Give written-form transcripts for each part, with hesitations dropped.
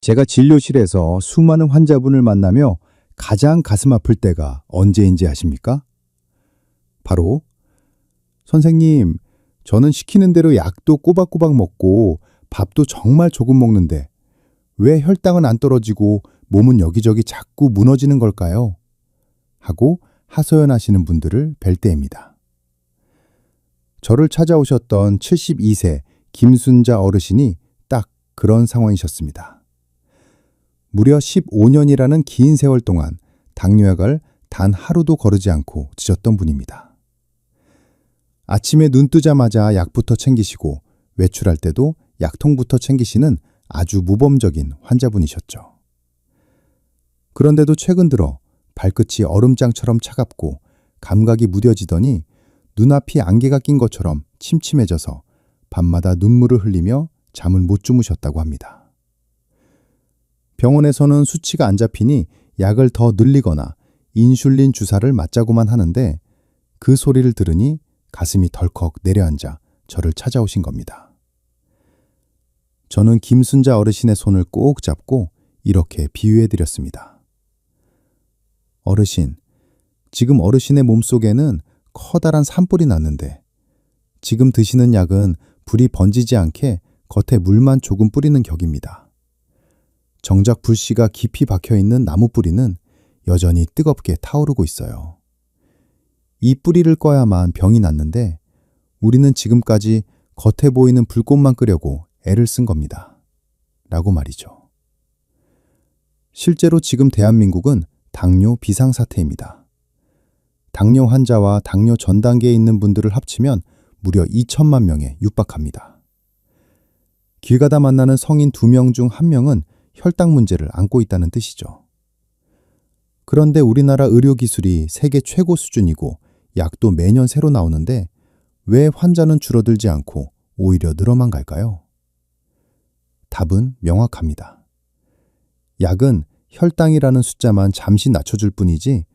제가 진료실에서 수많은 환자분을 만나며 가장 가슴 아플 때가 언제인지 아십니까? 바로 선생님, 저는 시키는 대로 약도 꼬박꼬박 먹고 밥도 정말 조금 먹는데 왜 혈당은 안 떨어지고 몸은 여기저기 자꾸 무너지는 걸까요? 하고 하소연하시는 분들을 뵐 때입니다. 저를 찾아오셨던 72세 김순자 어르신이 딱 그런 상황이셨습니다. 무려 15년이라는 긴 세월 동안 당뇨약을 단 하루도 거르지 않고 드셨던 분입니다. 아침에 눈 뜨자마자 약부터 챙기시고 외출할 때도 약통부터 챙기시는 아주 모범적인 환자분이셨죠. 그런데도 최근 들어 발끝이 얼음장처럼 차갑고 감각이 무뎌지더니 눈앞이 안개가 낀 것처럼 침침해져서 밤마다 눈물을 흘리며 잠을 못 주무셨다고 합니다. 병원에서는 수치가 안 잡히니 약을 더 늘리거나 인슐린 주사를 맞자고만 하는데 그 소리를 들으니 가슴이 덜컥 내려앉아 저를 찾아오신 겁니다. 저는 김순자 어르신의 손을 꼭 잡고 이렇게 비유해드렸습니다. 어르신, 지금 어르신의 몸속에는 커다란 산불이 났는데 지금 드시는 약은 불이 번지지 않게 겉에 물만 조금 뿌리는 격입니다. 정작 불씨가 깊이 박혀있는 나무 뿌리는 여전히 뜨겁게 타오르고 있어요. 이 뿌리를 꺼야만 병이 낫는데 우리는 지금까지 겉에 보이는 불꽃만 끄려고 애를 쓴 겁니다. 라고 말이죠. 실제로 지금 대한민국은 당뇨 비상사태입니다. 당뇨 환자와 당뇨 전 단계에 있는 분들을 합치면 무려 2천만 명에 육박합니다. 길 가다 만나는 성인 2명 중 1명은 혈당 문제를 안고 있다는 뜻이죠. 그런데 우리나라 의료기술이 세계 최고 수준이고 약도 매년 새로 나오는데 왜 환자는 줄어들지 않고 오히려 늘어만 갈까요? 답은 명확합니다. 약은 혈당이라는 숫자만 잠시 낮춰줄 뿐이지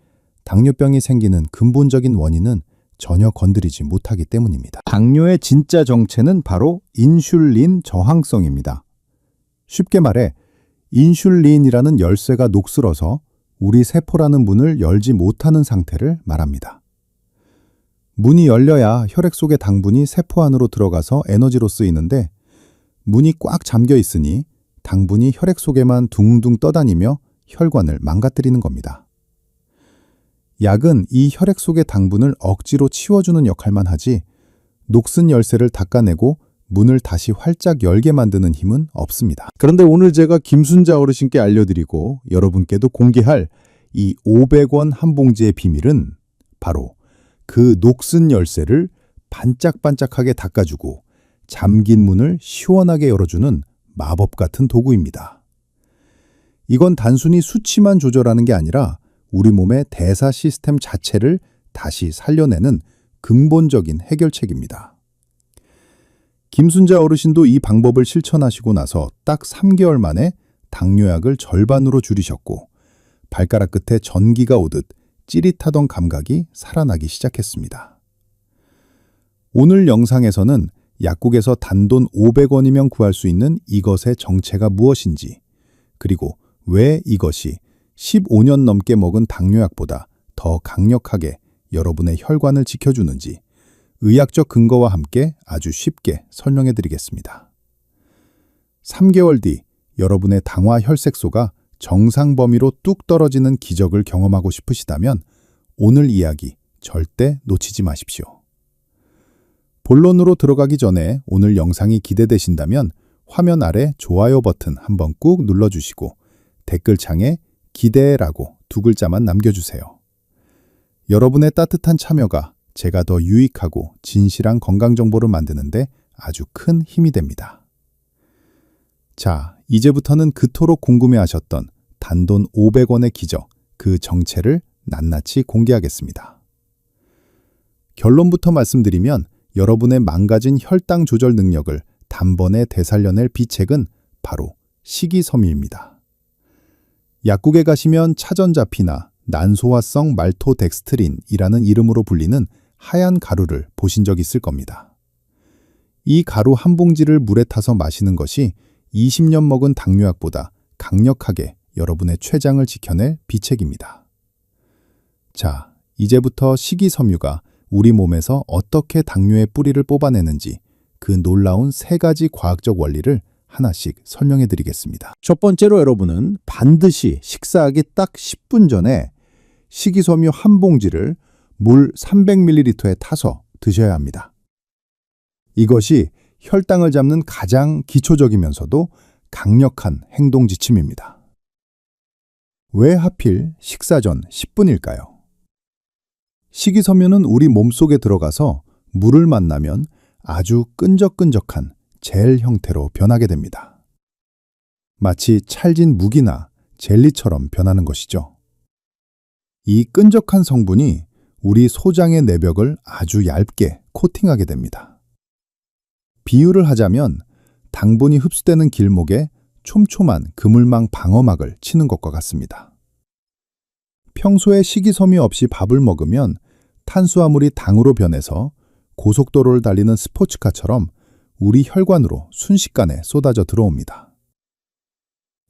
당뇨병이 생기는 근본적인 원인은 전혀 건드리지 못하기 때문입니다. 당뇨의 진짜 정체는 바로 인슐린 저항성입니다. 쉽게 말해 인슐린이라는 열쇠가 녹슬어서 우리 세포라는 문을 열지 못하는 상태를 말합니다. 문이 열려야 혈액 속의 당분이 세포 안으로 들어가서 에너지로 쓰이는데 문이 꽉 잠겨 있으니 당분이 혈액 속에만 둥둥 떠다니며 혈관을 망가뜨리는 겁니다. 약은 이 혈액 속의 당분을 억지로 치워주는 역할만 하지 녹슨 열쇠를 닦아내고 문을 다시 활짝 열게 만드는 힘은 없습니다. 그런데 오늘 제가 김순자 어르신께 알려드리고 여러분께도 공개할 이 500원 한 봉지의 비밀은 바로 그 녹슨 열쇠를 반짝반짝하게 닦아주고 잠긴 문을 시원하게 열어주는 마법 같은 도구입니다. 이건 단순히 수치만 조절하는 게 아니라 우리 몸의 대사 시스템 자체를 다시 살려내는 근본적인 해결책입니다. 김순자 어르신도 이 방법을 실천하시고 나서 딱 3개월 만에 당뇨약을 절반으로 줄이셨고 발가락 끝에 전기가 오듯 찌릿하던 감각이 살아나기 시작했습니다. 오늘 영상에서는 약국에서 단돈 500원이면 구할 수 있는 이것의 정체가 무엇인지, 그리고 왜 이것이 15년 넘게 먹은 당뇨약보다 더 강력하게 여러분의 혈관을 지켜주는지 의학적 근거와 함께 아주 쉽게 설명해 드리겠습니다. 3개월 뒤 여러분의 당화 혈색소가 정상 범위로 뚝 떨어지는 기적을 경험하고 싶으시다면 오늘 이야기 절대 놓치지 마십시오. 본론으로 들어가기 전에 오늘 영상이 기대되신다면 화면 아래 좋아요 버튼 한번 꾹 눌러주시고 댓글창에 기대라고 2글자만 남겨주세요. 여러분의 따뜻한 참여가 제가 더 유익하고 진실한 건강정보를 만드는데 아주 큰 힘이 됩니다. 자, 이제부터는 그토록 궁금해하셨던 단돈 500원의 기적, 그 정체를 낱낱이 공개하겠습니다. 결론부터 말씀드리면 여러분의 망가진 혈당 조절 능력을 단번에 되살려낼 비책은 바로 식이섬유입니다. 약국에 가시면 차전자피나 난소화성 말토덱스트린이라는 이름으로 불리는 하얀 가루를 보신 적 있을 겁니다. 이 가루 한 봉지를 물에 타서 마시는 것이 20년 먹은 당뇨약보다 강력하게 여러분의 췌장을 지켜낼 비책입니다. 자, 이제부터 식이섬유가 우리 몸에서 어떻게 당뇨의 뿌리를 뽑아내는지 그 놀라운 3가지 과학적 원리를 하나씩 설명해 드리겠습니다. 첫 번째로 여러분은 반드시 식사하기 딱 10분 전에 식이섬유 한 봉지를 물 300ml에 타서 드셔야 합니다. 이것이 혈당을 잡는 가장 기초적이면서도 강력한 행동 지침입니다. 왜 하필 식사 전 10분일까요? 식이섬유는 우리 몸속에 들어가서 물을 만나면 아주 끈적끈적한 젤 형태로 변하게 됩니다. 마치 찰진 묵이나 젤리처럼 변하는 것이죠. 이 끈적한 성분이 우리 소장의 내벽을 아주 얇게 코팅하게 됩니다. 비유를 하자면 당분이 흡수되는 길목에 촘촘한 그물망 방어막을 치는 것과 같습니다. 평소에 식이섬유 없이 밥을 먹으면 탄수화물이 당으로 변해서 고속도로를 달리는 스포츠카처럼 우리 혈관으로 순식간에 쏟아져 들어옵니다.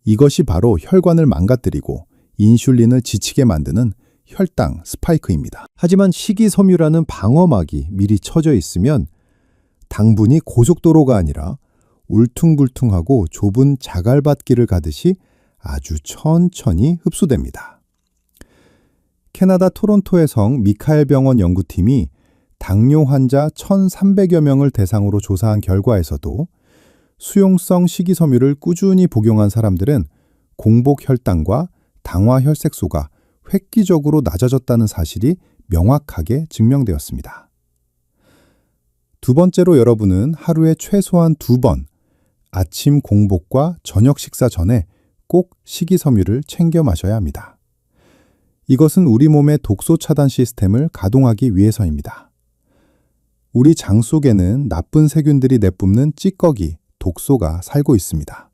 이것이 바로 혈관을 망가뜨리고 인슐린을 지치게 만드는 혈당 스파이크입니다. 하지만 식이섬유라는 방어막이 미리 쳐져 있으면 당분이 고속도로가 아니라 울퉁불퉁하고 좁은 자갈밭길을 가듯이 아주 천천히 흡수됩니다. 캐나다 토론토의 성 미카엘 병원 연구팀이 당뇨 환자 1,300여 명을 대상으로 조사한 결과에서도 수용성 식이섬유를 꾸준히 복용한 사람들은 공복 혈당과 당화 혈색소가 획기적으로 낮아졌다는 사실이 명확하게 증명되었습니다. 두 번째로 여러분은 하루에 최소한 2번 아침 공복과 저녁 식사 전에 꼭 식이섬유를 챙겨 마셔야 합니다. 이것은 우리 몸의 독소 차단 시스템을 가동하기 위해서입니다. 우리 장 속에는 나쁜 세균들이 내뿜는 찌꺼기, 독소가 살고 있습니다.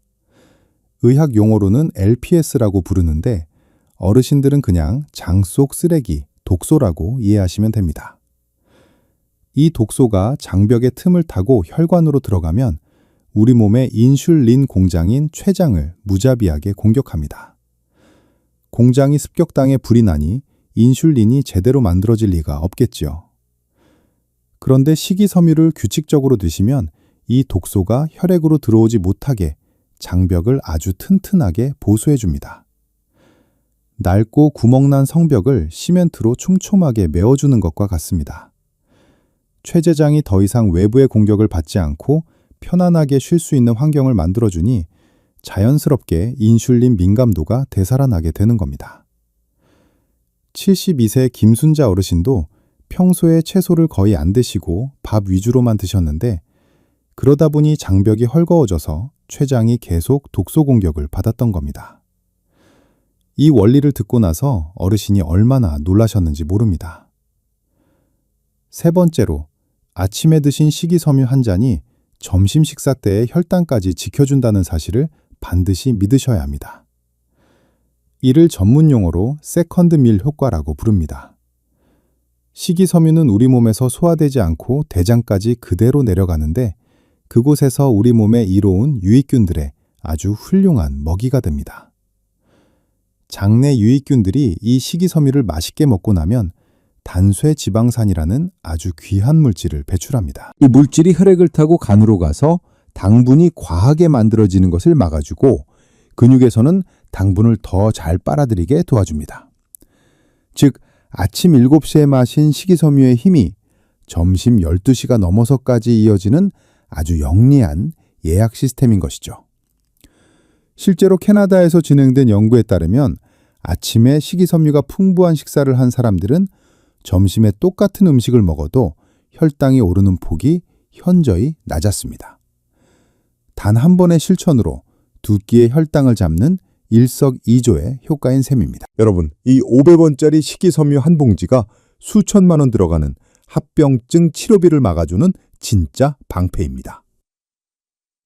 의학 용어로는 LPS라고 부르는데 어르신들은 그냥 장 속 쓰레기, 독소라고 이해하시면 됩니다. 이 독소가 장벽의 틈을 타고 혈관으로 들어가면 우리 몸의 인슐린 공장인 췌장을 무자비하게 공격합니다. 공장이 습격당해 불이 나니 인슐린이 제대로 만들어질 리가 없겠지요. 그런데 식이섬유를 규칙적으로 드시면 이 독소가 혈액으로 들어오지 못하게 장벽을 아주 튼튼하게 보수해 줍니다. 낡고 구멍난 성벽을 시멘트로 촘촘하게 메워주는 것과 같습니다. 췌재장이 더 이상 외부의 공격을 받지 않고 편안하게 쉴 수 있는 환경을 만들어주니 자연스럽게 인슐린 민감도가 되살아나게 되는 겁니다. 72세 김순자 어르신도 평소에 채소를 거의 안 드시고 밥 위주로만 드셨는데 그러다 보니 장벽이 헐거워져서 췌장이 계속 독소 공격을 받았던 겁니다. 이 원리를 듣고 나서 어르신이 얼마나 놀라셨는지 모릅니다. 세 번째로, 아침에 드신 식이섬유 한 잔이 점심 식사 때의 혈당까지 지켜준다는 사실을 반드시 믿으셔야 합니다. 이를 전문 용어로 세컨드 밀 효과라고 부릅니다. 식이섬유는 우리 몸에서 소화되지 않고 대장까지 그대로 내려가는데 그곳에서 우리 몸에 이로운 유익균들의 아주 훌륭한 먹이가 됩니다. 장내 유익균들이 이 식이섬유를 맛있게 먹고 나면 단쇠지방산이라는 아주 귀한 물질을 배출합니다. 이 물질이 혈액을 타고 간으로 가서 당분이 과하게 만들어지는 것을 막아주고 근육에서는 당분을 더 잘 빨아들이게 도와줍니다. 즉, 아침 7시에 마신 식이섬유의 힘이 점심 12시가 넘어서까지 이어지는 아주 영리한 예약 시스템인 것이죠. 실제로 캐나다에서 진행된 연구에 따르면 아침에 식이섬유가 풍부한 식사를 한 사람들은 점심에 똑같은 음식을 먹어도 혈당이 오르는 폭이 현저히 낮았습니다. 단 한 번의 실천으로 두 끼의 혈당을 잡는 일석이조의 효과인 셈입니다. 여러분, 이 500원짜리 식이섬유 한 봉지가 수천만 원 들어가는 합병증 치료비를 막아주는 진짜 방패입니다.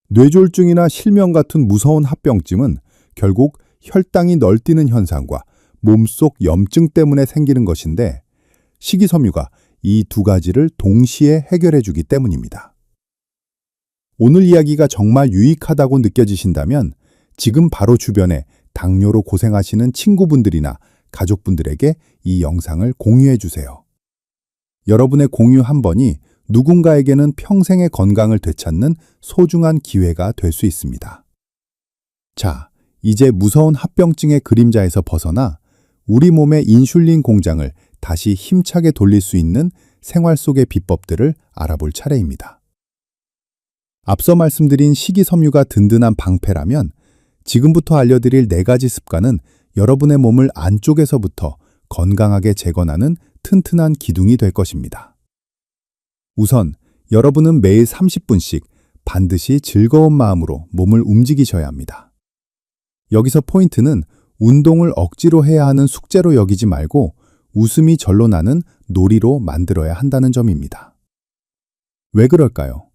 뇌졸중이나 실명 같은 무서운 합병증은 결국 혈당이 널뛰는 현상과 몸속 염증 때문에 생기는 것인데 식이섬유가 이 두 가지를 동시에 해결해 주기 때문입니다. 오늘 이야기가 정말 유익하다고 느껴지신다면 지금 바로 주변에 당뇨로 고생하시는 친구분들이나 가족분들에게 이 영상을 공유해 주세요. 여러분의 공유 한 번이 누군가에게는 평생의 건강을 되찾는 소중한 기회가 될 수 있습니다. 자, 이제 무서운 합병증의 그림자에서 벗어나 우리 몸의 인슐린 공장을 다시 힘차게 돌릴 수 있는 생활 속의 비법들을 알아볼 차례입니다. 앞서 말씀드린 식이섬유가 든든한 방패라면 지금부터 알려드릴 4가지 습관은 여러분의 몸을 안쪽에서부터 건강하게 재건하는 튼튼한 기둥이 될 것입니다. 우선 여러분은 매일 30분씩 반드시 즐거운 마음으로 몸을 움직이셔야 합니다. 여기서 포인트는 운동을 억지로 해야 하는 숙제로 여기지 말고 웃음이 절로 나는 놀이로 만들어야 한다는 점입니다. 왜 그럴까요?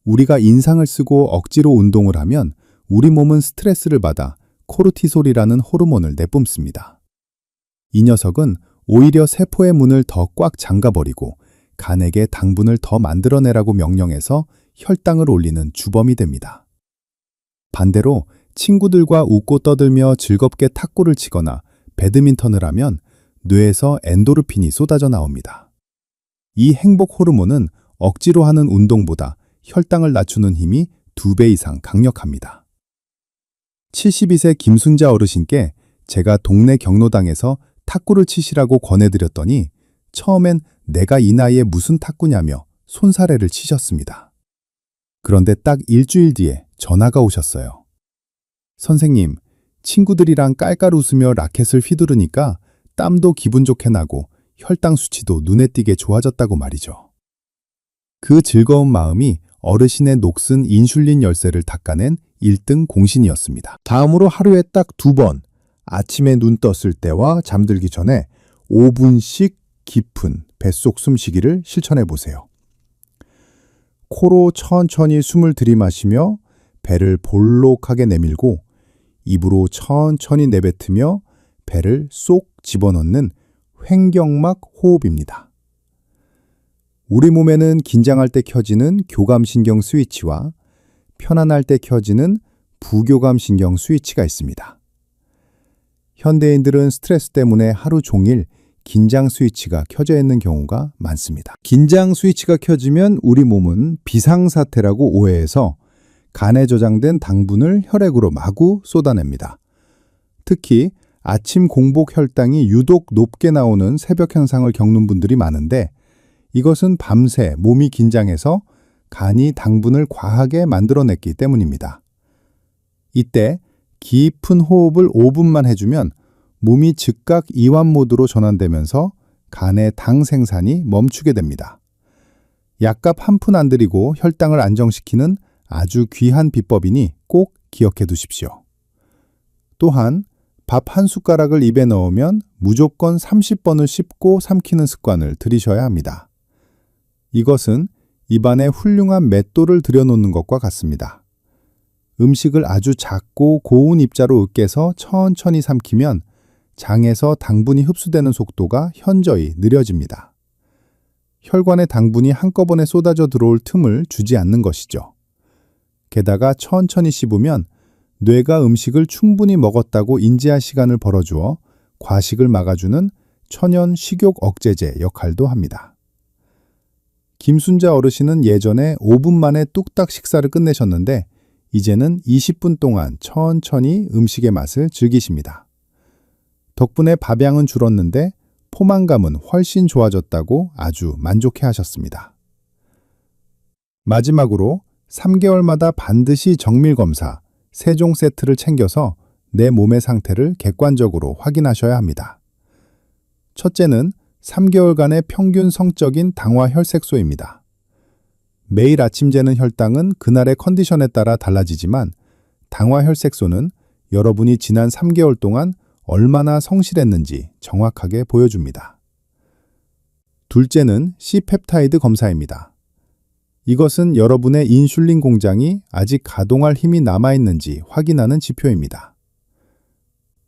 우리가 인상을 쓰고 억지로 운동을 하면 우리 몸은 스트레스를 받아 코르티솔이라는 호르몬을 내뿜습니다. 이 녀석은 오히려 세포의 문을 더 꽉 잠가버리고 간에게 당분을 더 만들어내라고 명령해서 혈당을 올리는 주범이 됩니다. 반대로 친구들과 웃고 떠들며 즐겁게 탁구를 치거나 배드민턴을 하면 뇌에서 엔도르핀이 쏟아져 나옵니다. 이 행복 호르몬은 억지로 하는 운동보다 혈당을 낮추는 힘이 2배 이상 강력합니다. 72세 김순자 어르신께 제가 동네 경로당에서 탁구를 치시라고 권해드렸더니 처음엔 내가 이 나이에 무슨 탁구냐며 손사래를 치셨습니다. 그런데 딱 일주일 뒤에 전화가 오셨어요. 선생님, 친구들이랑 깔깔 웃으며 라켓을 휘두르니까 땀도 기분 좋게 나고 혈당 수치도 눈에 띄게 좋아졌다고 말이죠. 그 즐거운 마음이 어르신의 녹슨 인슐린 열쇠를 닦아낸 1등 공신이었습니다. 다음으로 하루에 딱 2번, 아침에 눈 떴을 때와 잠들기 전에 5분씩 깊은 뱃속 숨쉬기를 실천해 보세요. 코로 천천히 숨을 들이마시며 배를 볼록하게 내밀고 입으로 천천히 내뱉으며 배를 쏙 집어넣는 횡격막 호흡입니다. 우리 몸에는 긴장할 때 켜지는 교감신경 스위치와 편안할 때 켜지는 부교감신경 스위치가 있습니다. 현대인들은 스트레스 때문에 하루 종일 긴장 스위치가 켜져 있는 경우가 많습니다. 긴장 스위치가 켜지면 우리 몸은 비상사태라고 오해해서 간에 저장된 당분을 혈액으로 마구 쏟아냅니다. 특히 아침 공복 혈당이 유독 높게 나오는 새벽 현상을 겪는 분들이 많은데 이것은 밤새 몸이 긴장해서 간이 당분을 과하게 만들어냈기 때문입니다. 이때 깊은 호흡을 5분만 해주면 몸이 즉각 이완 모드로 전환되면서 간의 당 생산이 멈추게 됩니다. 약값 한 푼 안 들이고 혈당을 안정시키는 아주 귀한 비법이니 꼭 기억해 두십시오. 또한 밥 한 숟가락을 입에 넣으면 무조건 30번을 씹고 삼키는 습관을 들이셔야 합니다. 이것은 입안에 훌륭한 맷돌을 들여놓는 것과 같습니다. 음식을 아주 작고 고운 입자로 으깨서 천천히 삼키면 장에서 당분이 흡수되는 속도가 현저히 느려집니다. 혈관에 당분이 한꺼번에 쏟아져 들어올 틈을 주지 않는 것이죠. 게다가 천천히 씹으면 뇌가 음식을 충분히 먹었다고 인지할 시간을 벌어주어 과식을 막아주는 천연 식욕 억제제 역할도 합니다. 김순자 어르신은 예전에 5분 만에 뚝딱 식사를 끝내셨는데 이제는 20분 동안 천천히 음식의 맛을 즐기십니다. 덕분에 밥양은 줄었는데 포만감은 훨씬 좋아졌다고 아주 만족해 하셨습니다. 마지막으로 3개월마다 반드시 정밀검사, 세종 세트를 챙겨서 내 몸의 상태를 객관적으로 확인하셔야 합니다. 첫째는 3개월간의 평균 성적인 당화 혈색소입니다. 매일 아침 재는 혈당은 그날의 컨디션에 따라 달라지지만 당화 혈색소는 여러분이 지난 3개월 동안 얼마나 성실했는지 정확하게 보여줍니다. 둘째는 C펩타이드 검사입니다. 이것은 여러분의 인슐린 공장이 아직 가동할 힘이 남아있는지 확인하는 지표입니다.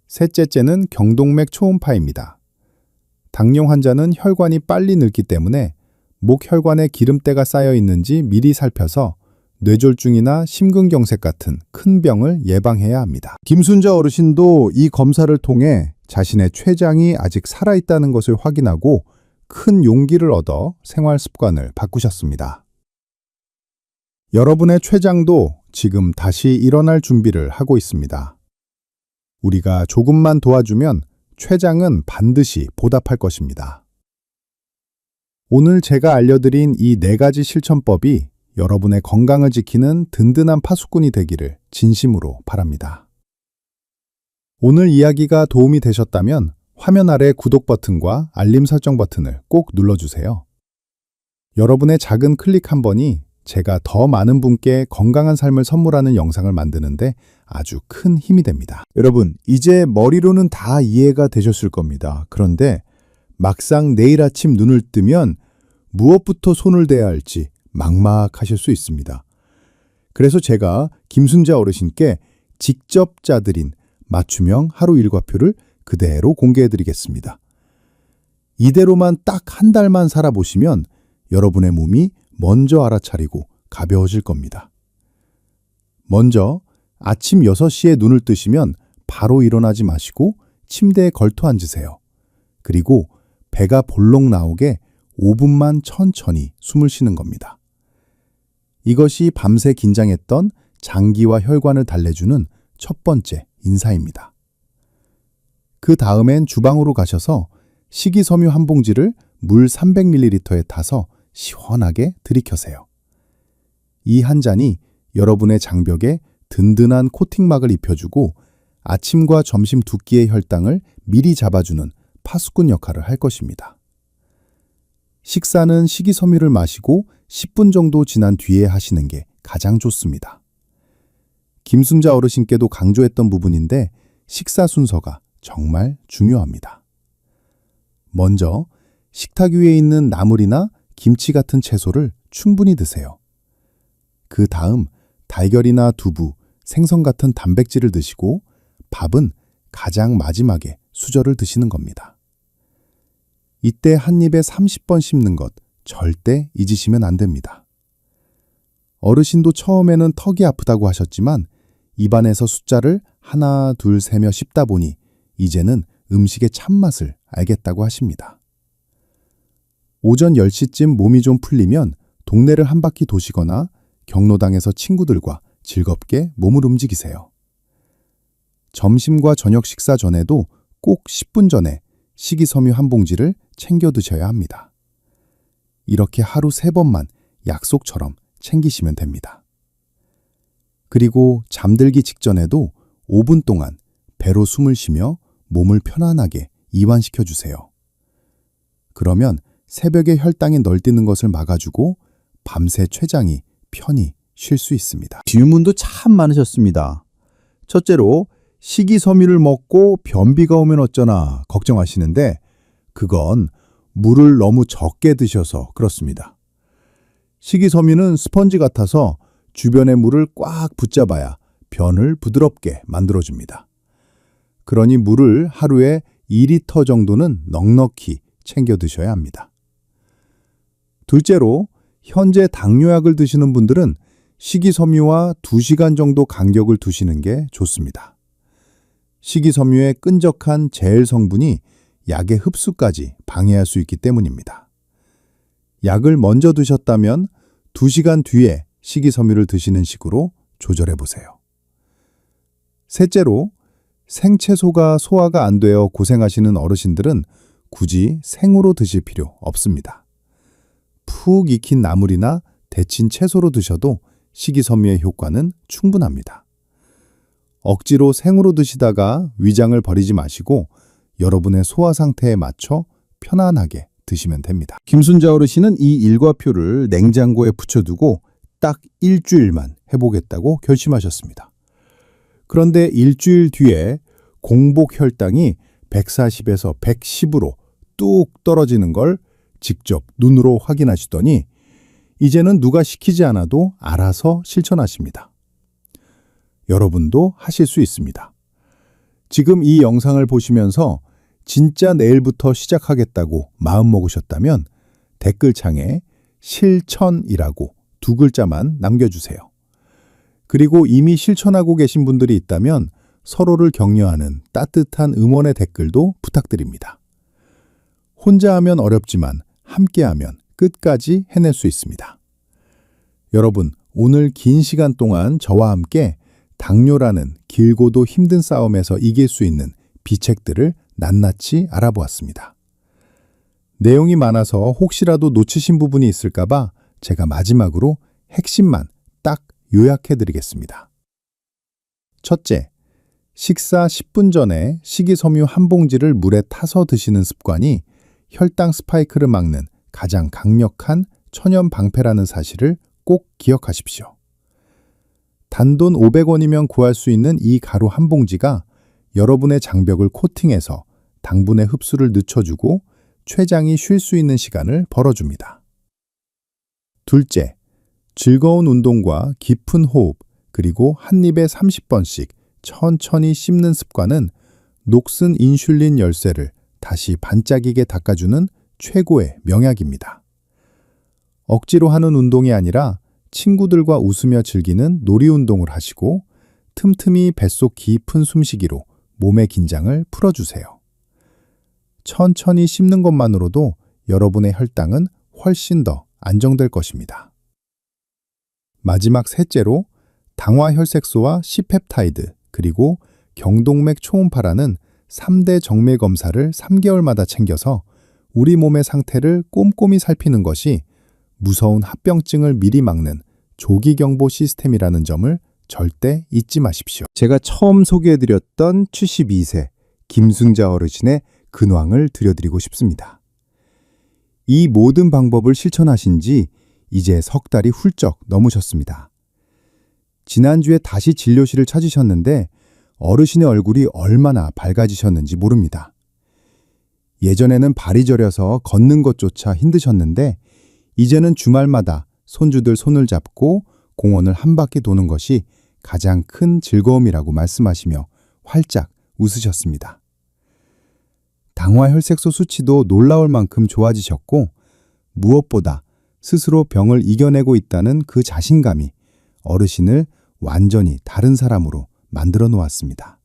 셋째째는 경동맥 초음파입니다. 당뇨 환자는 혈관이 빨리 늙기 때문에 목 혈관에 기름때가 쌓여 있는지 미리 살펴서 뇌졸중이나 심근경색 같은 큰 병을 예방해야 합니다. 김순자 어르신도 이 검사를 통해 자신의 췌장이 아직 살아있다는 것을 확인하고 큰 용기를 얻어 생활 습관을 바꾸셨습니다. 여러분의 췌장도 지금 다시 일어날 준비를 하고 있습니다. 우리가 조금만 도와주면 췌장은 반드시 보답할 것입니다. 오늘 제가 알려드린 이 4가지 실천법이 여러분의 건강을 지키는 든든한 파수꾼이 되기를 진심으로 바랍니다. 오늘 이야기가 도움이 되셨다면 화면 아래 구독 버튼과 알림 설정 버튼을 꼭 눌러주세요. 여러분의 작은 클릭 한 번이 제가 더 많은 분께 건강한 삶을 선물하는 영상을 만드는데 아주 큰 힘이 됩니다. 여러분, 이제 머리로는 다 이해가 되셨을 겁니다. 그런데 막상 내일 아침 눈을 뜨면 무엇부터 손을 대야 할지 막막하실 수 있습니다. 그래서 제가 김순자 어르신께 직접 짜드린 맞춤형 하루 일과표를 그대로 공개해드리겠습니다. 이대로만 딱 한 달만 살아보시면 여러분의 몸이 먼저 알아차리고 가벼워질 겁니다. 먼저 아침 6시에 눈을 뜨시면 바로 일어나지 마시고 침대에 걸터 앉으세요. 그리고 배가 볼록 나오게 5분만 천천히 숨을 쉬는 겁니다. 이것이 밤새 긴장했던 장기와 혈관을 달래주는 첫 번째 인사입니다. 그 다음엔 주방으로 가셔서 식이섬유 한 봉지를 물 300ml에 타서 시원하게 들이켜세요. 이 한 잔이 여러분의 장벽에 든든한 코팅막을 입혀주고 아침과 점심 두 끼의 혈당을 미리 잡아주는 파수꾼 역할을 할 것입니다. 식사는 식이섬유를 마시고 10분 정도 지난 뒤에 하시는 게 가장 좋습니다. 김순자 어르신께도 강조했던 부분인데 식사 순서가 정말 중요합니다. 먼저 식탁 위에 있는 나물이나 김치 같은 채소를 충분히 드세요. 그 다음 달걀이나 두부, 생선 같은 단백질을 드시고 밥은 가장 마지막에 수저를 드시는 겁니다. 이때 한 입에 30번 씹는 것 절대 잊으시면 안 됩니다. 어르신도 처음에는 턱이 아프다고 하셨지만 입안에서 숫자를 하나, 둘 세며 씹다 보니 이제는 음식의 참맛을 알겠다고 하십니다. 오전 10시쯤 몸이 좀 풀리면 동네를 한 바퀴 도시거나 경로당에서 친구들과 즐겁게 몸을 움직이세요. 점심과 저녁 식사 전에도 꼭 10분 전에 식이섬유 한 봉지를 챙겨 드셔야 합니다. 이렇게 하루 3번만 약속처럼 챙기시면 됩니다. 그리고 잠들기 직전에도 5분 동안 배로 숨을 쉬며 몸을 편안하게 이완시켜 주세요. 그러면 새벽에 혈당이 널뛰는 것을 막아주고 밤새 췌장이 편히 쉴 수 있습니다. 질문도 참 많으셨습니다. 첫째로 식이섬유를 먹고 변비가 오면 어쩌나 걱정하시는데 그건 물을 너무 적게 드셔서 그렇습니다. 식이섬유는 스펀지 같아서 주변의 물을 꽉 붙잡아야 변을 부드럽게 만들어줍니다. 그러니 물을 하루에 2리터 정도는 넉넉히 챙겨 드셔야 합니다. 둘째로 현재 당뇨약을 드시는 분들은 식이섬유와 2시간 정도 간격을 두시는 게 좋습니다. 식이섬유의 끈적한 젤 성분이 약의 흡수까지 방해할 수 있기 때문입니다. 약을 먼저 드셨다면 2시간 뒤에 식이섬유를 드시는 식으로 조절해 보세요. 셋째로 생채소가 소화가 안 되어 고생하시는 어르신들은 굳이 생으로 드실 필요 없습니다. 푹 익힌 나물이나 데친 채소로 드셔도 식이섬유의 효과는 충분합니다. 억지로 생으로 드시다가 위장을 버리지 마시고 여러분의 소화 상태에 맞춰 편안하게 드시면 됩니다. 김순자 어르신은 이 일과표를 냉장고에 붙여두고 딱 일주일만 해보겠다고 결심하셨습니다. 그런데 일주일 뒤에 공복 혈당이 140에서 110으로 뚝 떨어지는 걸 직접 눈으로 확인하시더니 이제는 누가 시키지 않아도 알아서 실천하십니다. 여러분도 하실 수 있습니다. 지금 이 영상을 보시면서 진짜 내일부터 시작하겠다고 마음먹으셨다면 댓글창에 실천이라고 2글자만 남겨주세요. 그리고 이미 실천하고 계신 분들이 있다면 서로를 격려하는 따뜻한 응원의 댓글도 부탁드립니다. 혼자 하면 어렵지만 함께하면 끝까지 해낼 수 있습니다. 여러분, 오늘 긴 시간 동안 저와 함께 당뇨라는 길고도 힘든 싸움에서 이길 수 있는 비책들을 낱낱이 알아보았습니다. 내용이 많아서 혹시라도 놓치신 부분이 있을까봐 제가 마지막으로 핵심만 딱 요약해드리겠습니다. 첫째, 식사 10분 전에 식이섬유 한 봉지를 물에 타서 드시는 습관이 혈당 스파이크를 막는 가장 강력한 천연 방패라는 사실을 꼭 기억하십시오. 단돈 500원이면 구할 수 있는 이 가루 한 봉지가 여러분의 장벽을 코팅해서 당분의 흡수를 늦춰주고 췌장이 쉴 수 있는 시간을 벌어줍니다. 둘째, 즐거운 운동과 깊은 호흡, 그리고 한 입에 30번씩 천천히 씹는 습관은 녹슨 인슐린 열쇠를 다시 반짝이게 닦아주는 최고의 명약입니다. 억지로 하는 운동이 아니라 친구들과 웃으며 즐기는 놀이운동을 하시고 틈틈이 뱃속 깊은 숨쉬기로 몸의 긴장을 풀어주세요. 천천히 씹는 것만으로도 여러분의 혈당은 훨씬 더 안정될 것입니다. 마지막 셋째로 당화혈색소와 C펩타이드 그리고 경동맥 초음파라는 3대 정밀 검사를 3개월마다 챙겨서 우리 몸의 상태를 꼼꼼히 살피는 것이 무서운 합병증을 미리 막는 조기경보 시스템이라는 점을 절대 잊지 마십시오. 제가 처음 소개해드렸던 72세 김순자 어르신의 근황을 들려드리고 싶습니다. 이 모든 방법을 실천하신 지 이제 석 달이 훌쩍 넘으셨습니다. 지난주에 다시 진료실을 찾으셨는데 어르신의 얼굴이 얼마나 밝아지셨는지 모릅니다. 예전에는 발이 저려서 걷는 것조차 힘드셨는데 이제는 주말마다 손주들 손을 잡고 공원을 한 바퀴 도는 것이 가장 큰 즐거움이라고 말씀하시며 활짝 웃으셨습니다. 당화혈색소 수치도 놀라울 만큼 좋아지셨고 무엇보다 스스로 병을 이겨내고 있다는 그 자신감이 어르신을 완전히 다른 사람으로 만들어 놓았습니다.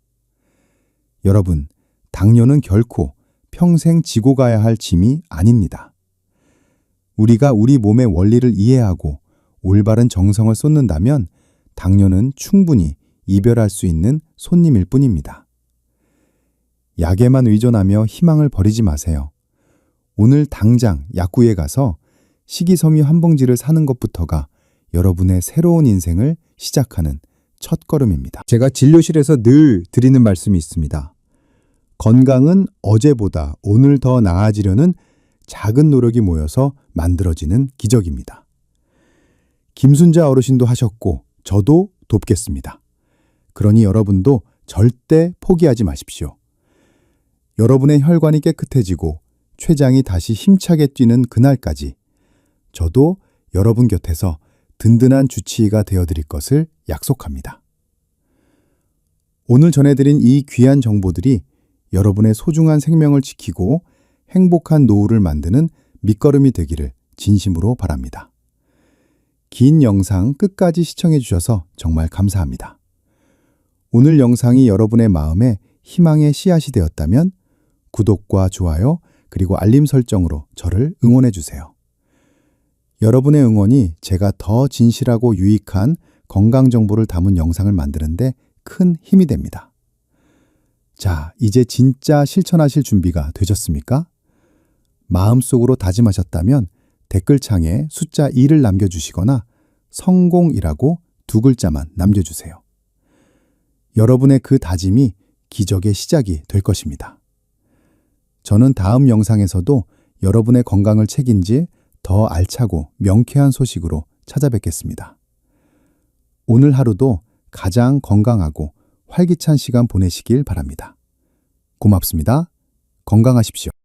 여러분, 당뇨는 결코 평생 지고 가야 할 짐이 아닙니다. 우리가 우리 몸의 원리를 이해하고 올바른 정성을 쏟는다면 당뇨는 충분히 이별할 수 있는 손님일 뿐입니다. 약에만 의존하며 희망을 버리지 마세요. 오늘 당장 약국에 가서 식이섬유 한 봉지를 사는 것부터가 여러분의 새로운 인생을 시작하는 첫걸음입니다. 제가 진료실에서 늘 드리는 말씀이 있습니다. 건강은 어제보다 오늘 더 나아지려는 작은 노력이 모여서 만들어지는 기적입니다. 김순자 어르신도 하셨고 저도 돕겠습니다. 그러니 여러분도 절대 포기하지 마십시오. 여러분의 혈관이 깨끗해지고 췌장이 다시 힘차게 뛰는 그날까지 저도 여러분 곁에서 든든한 주치의가 되어드릴 것을 약속합니다. 오늘 전해드린 이 귀한 정보들이 여러분의 소중한 생명을 지키고 행복한 노후를 만드는 밑거름이 되기를 진심으로 바랍니다. 긴 영상 끝까지 시청해 주셔서 정말 감사합니다. 오늘 영상이 여러분의 마음에 희망의 씨앗이 되었다면 구독과 좋아요 그리고 알림 설정으로 저를 응원해 주세요. 여러분의 응원이 제가 더 진실하고 유익한 건강 정보를 담은 영상을 만드는데 큰 힘이 됩니다. 자, 이제 진짜 실천하실 준비가 되셨습니까? 마음속으로 다짐하셨다면 댓글창에 숫자 2를 남겨주시거나 성공이라고 2글자만 남겨주세요. 여러분의 그 다짐이 기적의 시작이 될 것입니다. 저는 다음 영상에서도 여러분의 건강을 책임질 더 알차고 명쾌한 소식으로 찾아뵙겠습니다. 오늘 하루도 가장 건강하고 활기찬 시간 보내시길 바랍니다. 고맙습니다. 건강하십시오.